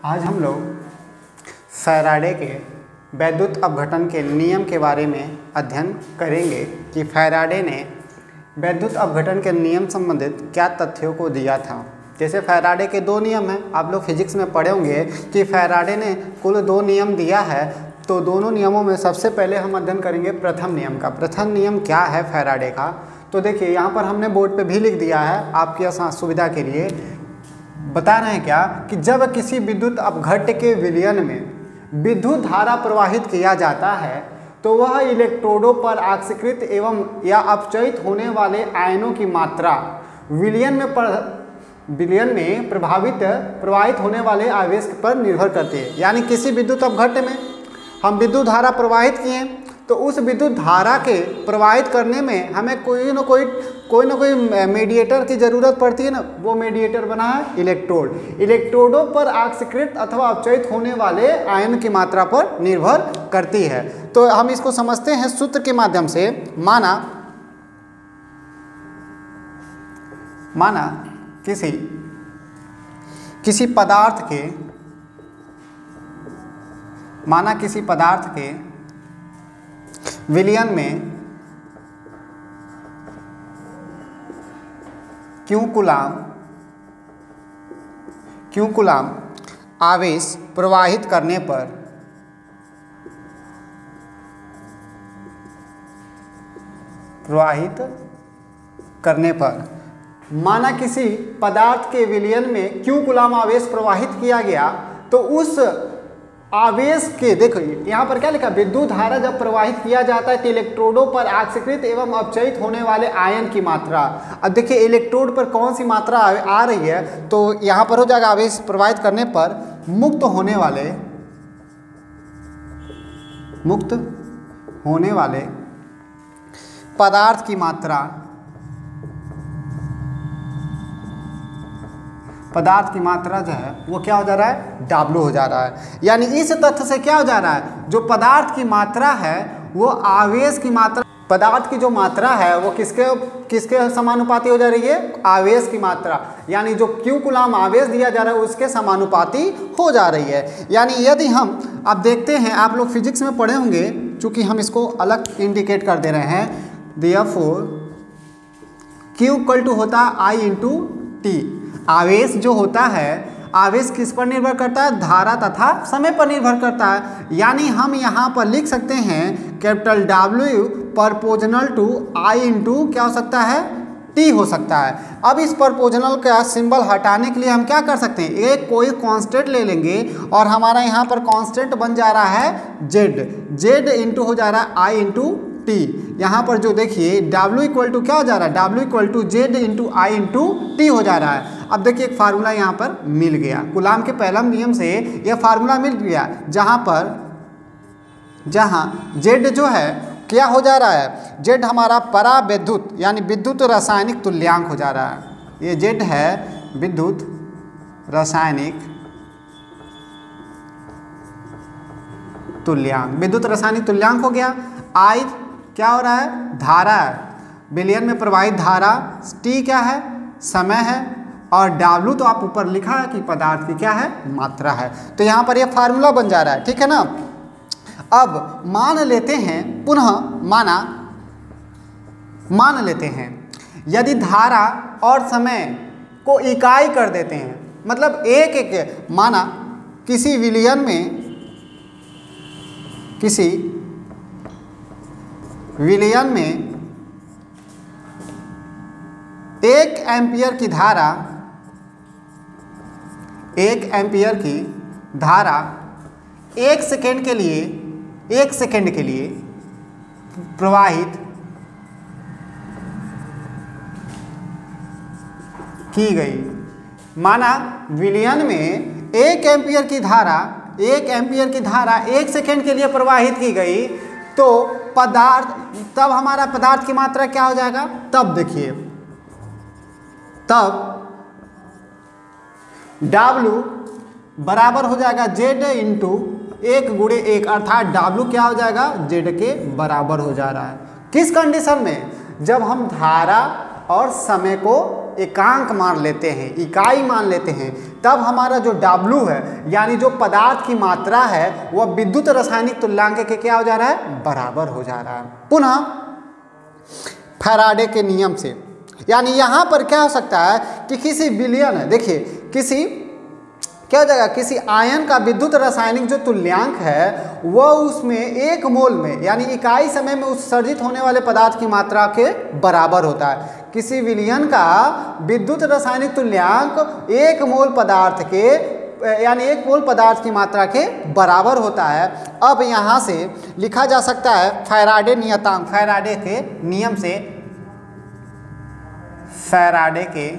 आज हम लोग फैराडे के वैद्युत अपघटन के नियम के बारे में अध्ययन करेंगे कि फैराडे ने वैद्युत अपघटन के नियम संबंधित क्या तथ्यों को दिया था। जैसे फैराडे के दो नियम हैं, आप लोग फिजिक्स में पढ़े होंगे कि फैराडे ने कुल दो नियम दिया है। तो दोनों नियमों में सबसे पहले हम अध्ययन करेंगे प्रथम नियम का। प्रथम नियम क्या है फैराडे का, तो देखिए यहाँ पर हमने बोर्ड पे भी लिख दिया है आपकी सुविधा के लिए। बता रहे हैं क्या कि जब किसी विद्युत अपघट्य के विलयन में विद्युत धारा प्रवाहित किया जाता है तो वह इलेक्ट्रोडों पर आक्षेपित एवं या अपचयित होने वाले आयनों की मात्रा विलयन में प्रवाहित होने वाले आवेश पर निर्भर करती है। यानी किसी विद्युत अपघट्य में हम विद्युत धारा प्रवाहित किए तो उस विद्युत धारा के प्रवाहित करने में हमें कोई ना कोई मीडिएटर की ज़रूरत पड़ती है ना। वो मीडिएटर बना है इलेक्ट्रोड। इलेक्ट्रोडों पर आक्षेपित अथवा अपचयित होने वाले आयन की मात्रा पर निर्भर करती है। तो हम इसको समझते हैं सूत्र के माध्यम से। माना किसी पदार्थ के विलयन में Q कूलाम आवेश प्रवाहित करने पर माना किसी पदार्थ के विलयन में Q कूलाम आवेश प्रवाहित किया गया तो उस आवेश के, देखो यहाँ पर क्या लिखा, विद्युत धारा जब प्रवाहित किया जाता है तो इलेक्ट्रोडों पर आक्षेपित एवं अपचयित होने वाले आयन की मात्रा। अब देखिए इलेक्ट्रोड पर कौन सी मात्रा आ रही है, तो यहाँ पर हो जाएगा आवेश प्रवाहित करने पर मुक्त होने वाले पदार्थ की मात्रा जो है वो क्या हो जा रहा है, W हो जा रहा है। यानी इस तथ्य से क्या हो जा रहा है, जो पदार्थ की मात्रा है वो आवेश की मात्रा, पदार्थ की जो मात्रा है वो किसके समानुपाती हो जा रही है, आवेश की मात्रा। यानी जो Q कूलाम आवेश दिया जा रहा है उसके समानुपाती हो जा रही है। यानी यदि हम अब देखते हैं, आप लोग फिजिक्स में पढ़े होंगे, चूंकि हम इसको अलग इंडिकेट कर दे रहे हैं। देयरफॉर Q इक्वल टू होता है I इंटू T। आवेश जो होता है, आवेश किस पर निर्भर करता है, धारा तथा समय पर निर्भर करता है। यानी हम यहाँ पर लिख सकते हैं capital W proportional to I into क्या हो सकता है, T हो सकता है। अब इस प्रोपोर्शनल का सिंबल हटाने के लिए हम क्या कर सकते हैं, एक कोई कांस्टेंट ले लेंगे और हमारा यहाँ पर कांस्टेंट बन जा रहा है Z इंटू हो जा रहा है I इंटू T। यहाँ पर जो देखिए W इक्वल टू क्या हो जा रहा है, W equal to Z into I into T हो जा रहा है। अब देखिए एक फार्मूला यहाँ पर मिल गया, कूलाम के पहला नियम से यह फार्मूला मिल गया, जहाँ Z जो है क्या हो जा रहा है, Z हमारा परावैद्युत यानी विद्युत रासायनिक तुल्यांक हो जा रहा है। ये Z है विद्युत रासायनिक तुल्यांक हो गया। I क्या हो रहा है, धारा है, विलयन में प्रवाहित धारा। T क्या है, समय है, और W तो आप ऊपर लिखा है कि पदार्थ की क्या है, मात्रा है। तो यहाँ पर यह फार्मूला बन जा रहा है, ठीक है ना। अब मान लेते हैं, पुनः मान लेते हैं यदि धारा और समय को इकाई कर देते हैं, मतलब एक माना किसी विलयन में 1 एम्पियर की धारा 1 सेकेंड के लिए प्रवाहित की गई। माना विलयन में 1 एम्पियर की धारा 1 सेकेंड के लिए प्रवाहित की गई, तो तब हमारा पदार्थ की मात्रा क्या हो जाएगा, तब देखिए, तब W बराबर हो जाएगा Z इंटू 1 गुणे 1, अर्थात W क्या हो जाएगा, Z के बराबर हो जा रहा है। किस कंडीशन में, जब हम धारा और समय को एकांक मान लेते हैं, इकाई मान लेते हैं, तब हमारा जो W है यानी जो पदार्थ की मात्रा है वह विद्युत रासायनिक तुल्यांक के क्या हो जा रहा है, बराबर हो जा रहा है। पुनः फैराडे के नियम से, यानी यहाँ पर क्या हो सकता है कि किसी विलयन है, देखिए किसी क्या हो जाएगा, किसी आयन का विद्युत रासायनिक जो तुल्यांक है वह उसमें 1 मोल में यानी इकाई समय में उत्सर्जित होने वाले पदार्थ की मात्रा के बराबर होता है। किसी विलयन का विद्युत रासायनिक तुल्यांक 1 मोल पदार्थ के यानी 1 मोल पदार्थ की मात्रा के बराबर होता है। अब यहाँ से लिखा जा सकता है फैराडे नियतांक, फैराडे के नियम से, फैराडे के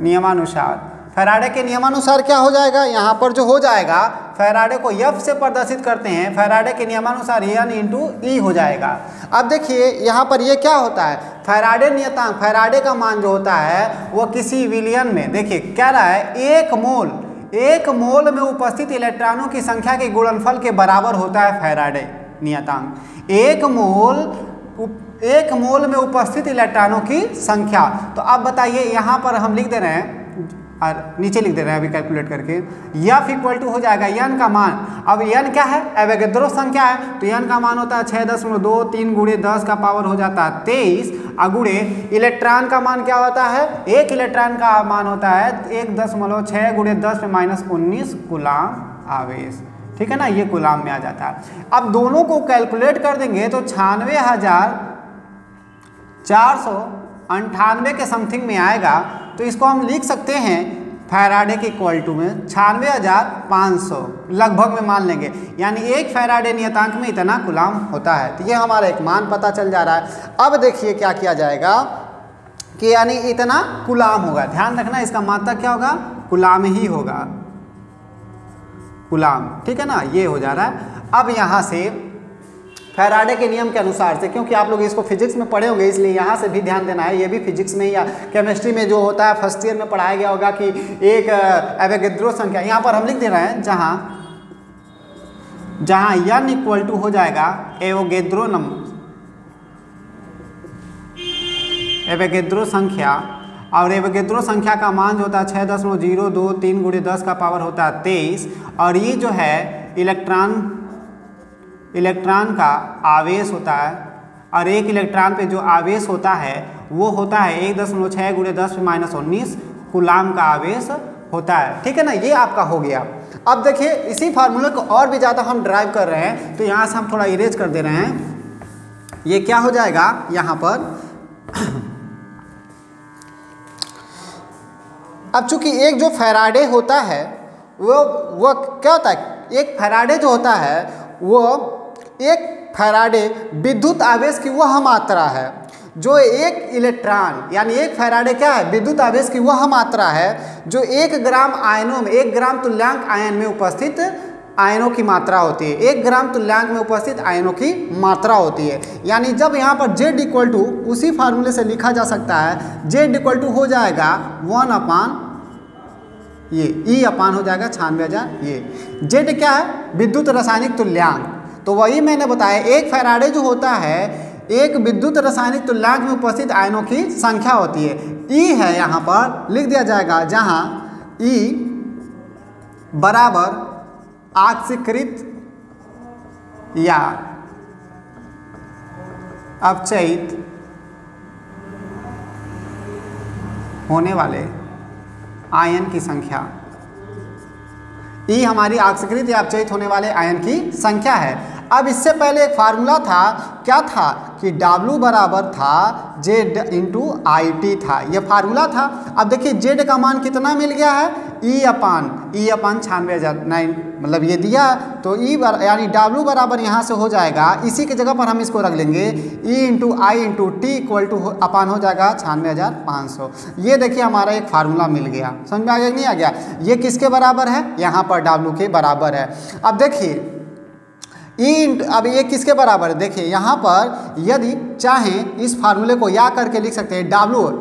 नियमानुसार, फैराडे के नियमानुसार क्या हो जाएगा, यहाँ पर जो हो जाएगा फैराडे को F से प्रदर्शित करते हैं, फैराडे के नियमानुसार N इंटू E हो जाएगा। अब देखिए यहाँ पर ये क्या होता है, फैराडे नियतांक, फैराडे का मान जो होता है वो किसी विलयन में, देखिए क्या रहा है, 1 मोल में उपस्थित इलेक्ट्रॉनों की संख्या के गुणनफल के बराबर होता है फैराडे नियतांक। 1 मोल में उपस्थित इलेक्ट्रॉनों की संख्या। तो अब बताइए यहाँ पर हम लिख दे रहे हैं और नीचे लिख दे रहे हैं अभी कैलकुलेट करके, F इक्वल टू हो जाएगा n का मान। अब n क्या है, एवोगैड्रो संख्या है, तो n का मान होता है 6.23 गुणे 10 का पावर हो जाता है 23 गुणे इलेक्ट्रॉन का मान क्या होता है, 1 इलेक्ट्रॉन का मान होता है 1.6 गुणे 10 में -19 कूलाम आवेश। ठीक है ना, ये कूलाम में आ जाता है। अब दोनों को कैलकुलेट कर देंगे तो 96,498 के समथिंग में आएगा। तो इसको हम लिख सकते हैं फैराडे के इक्वल टू में 96,500 लगभग में मान लेंगे, यानी 1 फैराडे नियतांक में इतना कूलाम होता है। तो ये हमारा एक मान पता चल जा रहा है। अब देखिए क्या किया जाएगा कि यानी इतना कूलाम होगा, ध्यान रखना इसका मात्रा क्या होगा, कूलाम ही होगा, कूलाम। ठीक है ना, ये हो जा रहा है। अब यहाँ से फैराडे के नियम के अनुसार से, क्योंकि आप लोग इसको फिजिक्स में पढ़े होंगे इसलिए यहाँ से भी ध्यान देना है, ये भी फिजिक्स में या केमिस्ट्री में जो होता है फर्स्ट ईयर में पढ़ाया गया होगा कि एक एवोगैड्रो संख्या, यहाँ पर हम लिख दे रहे हैं जहाँ n इक्वल टू हो जाएगा एवोगैड्रो नंबर, एवोगैड्रो संख्या, और एवोगैड्रो संख्या का मान जो होता है 6.023 गुणे 10 का पावर होता है 23, और ये जो है इलेक्ट्रॉन का आवेश होता है, और 1 इलेक्ट्रॉन पे जो आवेश होता है वो होता है 1.6 गुणे 10 में -19 कूलाम का आवेश होता है। ठीक है ना, ये आपका हो गया। अब देखिए इसी फार्मूले को और भी ज़्यादा हम ड्राइव कर रहे हैं, तो यहाँ से हम थोड़ा इरेज कर दे रहे हैं। ये क्या हो जाएगा यहाँ पर अब चूंकि एक जो फैराडे होता है वो क्या होता है, एक फैराडे जो होता है वो एक फैराडे विद्युत आवेश की वह मात्रा है जो 1 इलेक्ट्रॉन, यानी 1 फैराडे क्या है, विद्युत आवेश की वह मात्रा है जो 1 ग्राम आयनों में, 1 ग्राम तुल्यांक आयन में उपस्थित आयनों की मात्रा होती है, 1 ग्राम तुल्यांक में उपस्थित आयनों की मात्रा होती है। यानी जब यहाँ पर Z इक्वल टू उसी फार्मूले से लिखा जा सकता है, Z इक्वल टू हो जाएगा 1 ये E अपान हो जाएगा 96,000। ये Z क्या है, विद्युत रासायनिक तुल्यांक। तो वही मैंने बताया, एक फैराडे जो होता है एक विद्युत रासायनिक तुल्यांक में उपस्थित आयनों की संख्या होती है। E है यहाँ पर लिख दिया जाएगा, जहाँ E बराबर आक्सीकृत या अपचयित होने वाले आयन की संख्या। E हमारी आक्सीकृत या अपचयित होने वाले आयन की संख्या है। अब इससे पहले एक फार्मूला था, क्या था कि W बराबर था Z इंटू IT था, यह फार्मूला था। अब देखिए Z का मान कितना मिल गया है, E अपान 96,009 मतलब ये दिया, तो E यानी W बराबर यहाँ से हो जाएगा, इसी की जगह पर हम इसको रख लेंगे E into I into T equal two upon हो जाएगा 96,500। ये देखिए हमारा एक फार्मूला मिल गया, समझ में आ गया नहीं आ गया। ये किसके बराबर है, यहाँ पर W के बराबर है। अब देखिए अब ये किसके बराबर है, देखिए यहाँ पर यदि चाहें इस फार्मूले को या करके लिख सकते हैं,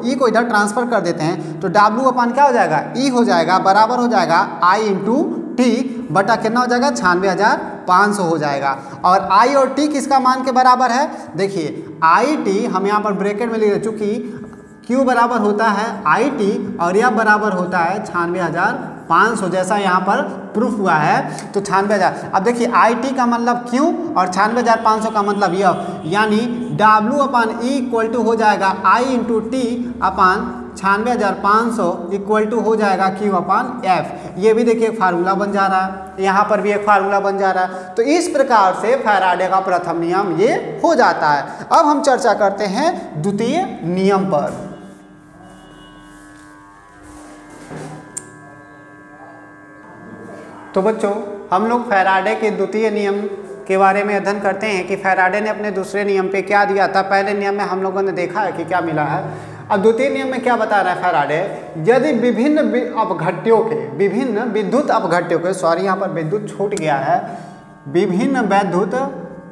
E को इधर ट्रांसफर कर देते हैं तो W अपान क्या हो जाएगा, E हो जाएगा, बराबर हो जाएगा I इंटू T बटा कितना हो जाएगा 96,500 हो जाएगा। और I और T किसका मान के बराबर है, देखिए IT हम यहाँ पर ब्रैकेट में लिख रहे, चूँकि Q बराबर होता है IT और यह बराबर होता है 96,500, जैसा यहाँ पर प्रूफ हुआ है। तो 96,000, अब देखिए IT का मतलब Q और 96,500 का मतलब यह, यानी W/E इक्वल टू हो जाएगा I into T upon 96,500 equal to हो जाएगा Q/F। ये भी देखिए एक फार्मूला बन जा रहा है, यहाँ पर भी एक फार्मूला बन जा रहा है। तो इस प्रकार से फैराडे का प्रथम नियम ये हो जाता है। अब हम चर्चा करते हैं द्वितीय नियम पर। तो बच्चों, हम लोग फैराडे के द्वितीय नियम के बारे में अध्ययन करते हैं कि फैराडे ने अपने दूसरे नियम पे क्या दिया था। पहले नियम में हम लोगों ने देखा है कि क्या मिला है। अब द्वितीय नियम में क्या बता रहा है फैराडे, यदि विभिन्न अपघट्यों के, विभिन्न विद्युत अपघट्यों के, सॉरी यहाँ पर विद्युत छूट गया है, विभिन्न वैद्युत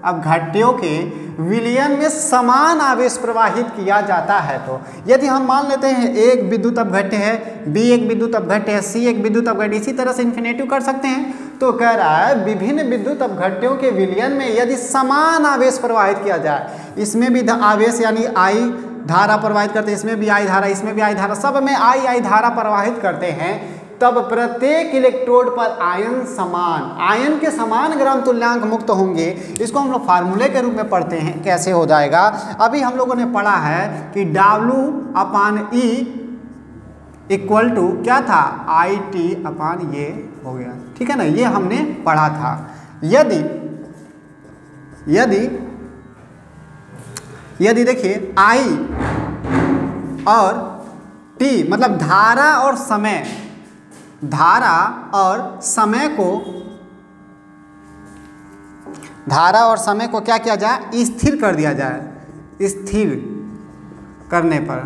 अपघट्यों के विलयन में समान आवेश प्रवाहित किया जाता है। तो यदि हम मान लेते हैं एक विद्युत अपघट्य है, बी एक विद्युत अपघट्य है, सी एक विद्युत अपघट्य, इसी तरह से इन्फिनेटिव कर सकते हैं। तो कह रहा है विभिन्न विद्युत अपघट्यों के विलयन में यदि समान आवेश प्रवाहित किया जाए, इसमें भी आवेश यानी आई धारा प्रवाहित करते हैं, इसमें भी आई धारा, इसमें भी आई धारा, सब में आई धारा प्रवाहित करते हैं, तब प्रत्येक इलेक्ट्रोड पर आयन समान, आयन के समान ग्राम तुल्यांक मुक्त होंगे। इसको हम लोग फार्मूले के रूप में पढ़ते हैं, कैसे हो जाएगा। अभी हम लोगों ने पढ़ा है कि W/E इक्वल टू क्या था, IT/ ये हो गया, ठीक है ना, ये हमने पढ़ा था। यदि देखिए I और T मतलब धारा और समय, धारा और समय को क्या किया जाए, स्थिर कर दिया जाए। स्थिर करने पर,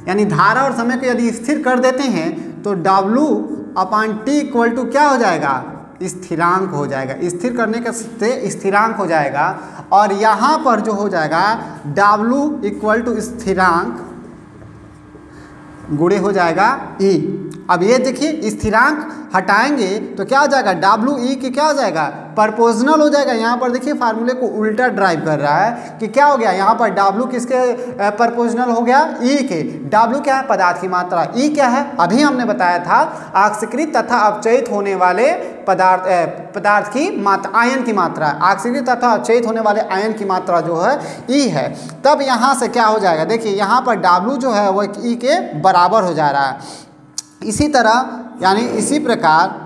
यानी धारा और समय को यदि स्थिर कर देते हैं तो W/T इक्वल टू क्या हो जाएगा, स्थिरांक हो जाएगा। स्थिर करने के से स्थिरांक हो जाएगा, और यहाँ पर जो हो जाएगा W इक्वल टू स्थिरांक गुणे हो जाएगा E। अब ये देखिए स्थिरांक हटाएंगे तो क्या हो जाएगा, WE के क्या हो जाएगा, प्रोपोर्शनल हो जाएगा। यहाँ पर देखिए फार्मूले को उल्टा ड्राइव कर रहा है कि क्या हो गया, यहाँ पर W किसके प्रोपोर्शनल हो गया, E के। W क्या है, पदार्थ की मात्रा, E क्या है, अभी हमने बताया था ऑक्सीकृत तथा अपचयित होने वाले पदार्थ की मात्रा, आयन की मात्रा, ऑक्सीकृत तथा अपचयित होने वाले आयन की मात्रा जो है E है। तब यहाँ से क्या हो जाएगा, देखिए यहाँ पर W जो है वो E के बराबर हो जा रहा है। इसी तरह यानी इसी प्रकार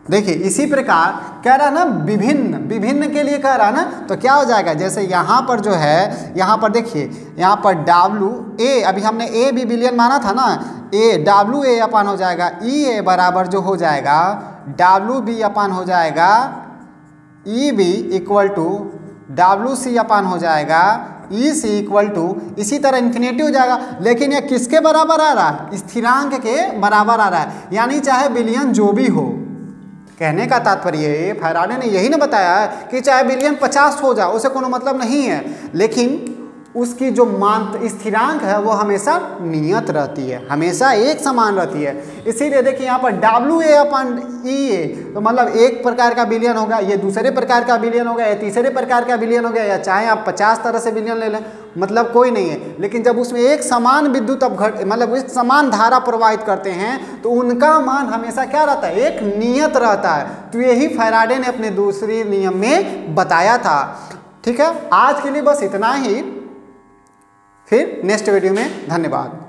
देखिए, इसी प्रकार कह रहा है ना, विभिन्न के लिए कह रहा है ना, तो क्या हो जाएगा, जैसे यहाँ पर जो है, यहाँ पर देखिए, यहाँ पर WA, अभी हमने A भी विलयन माना था ना, WA अपान हो जाएगा EA बराबर जो हो जाएगा WB अपान हो जाएगा EB इक्वल टू WC अपान हो जाएगा EC इक्वल टू, इसी तरह इन्फिनिटी हो जाएगा। लेकिन यह किसके बराबर आ रहा है, स्थिरांक के बराबर आ रहा है, यानी चाहे विलयन जो भी हो। कहने का तात्पर्य फैराडे ने यही ना बताया है कि चाहे विलयन 50 हो जाए, उसे कोनो मतलब नहीं है, लेकिन उसकी जो मान स्थिरांक है वो हमेशा नियत रहती है, हमेशा एक समान रहती है। इसीलिए देखिए यहाँ पर WA/EA, तो मतलब एक प्रकार का विलयन होगा, ये दूसरे प्रकार का विलयन होगा, या तीसरे प्रकार का विलयन हो गया, या चाहे आप 50 तरह से विलयन ले लें, मतलब कोई नहीं है। लेकिन जब उसमें एक समान विद्युत अपघट्य मतलब एक समान धारा प्रवाहित करते हैं तो उनका मान हमेशा क्या रहता है, एक नियत रहता है। तो यही फैराडे ने अपने दूसरे नियम में बताया था। ठीक है, आज के लिए बस इतना ही, फिर नेक्स्ट वीडियो में। धन्यवाद।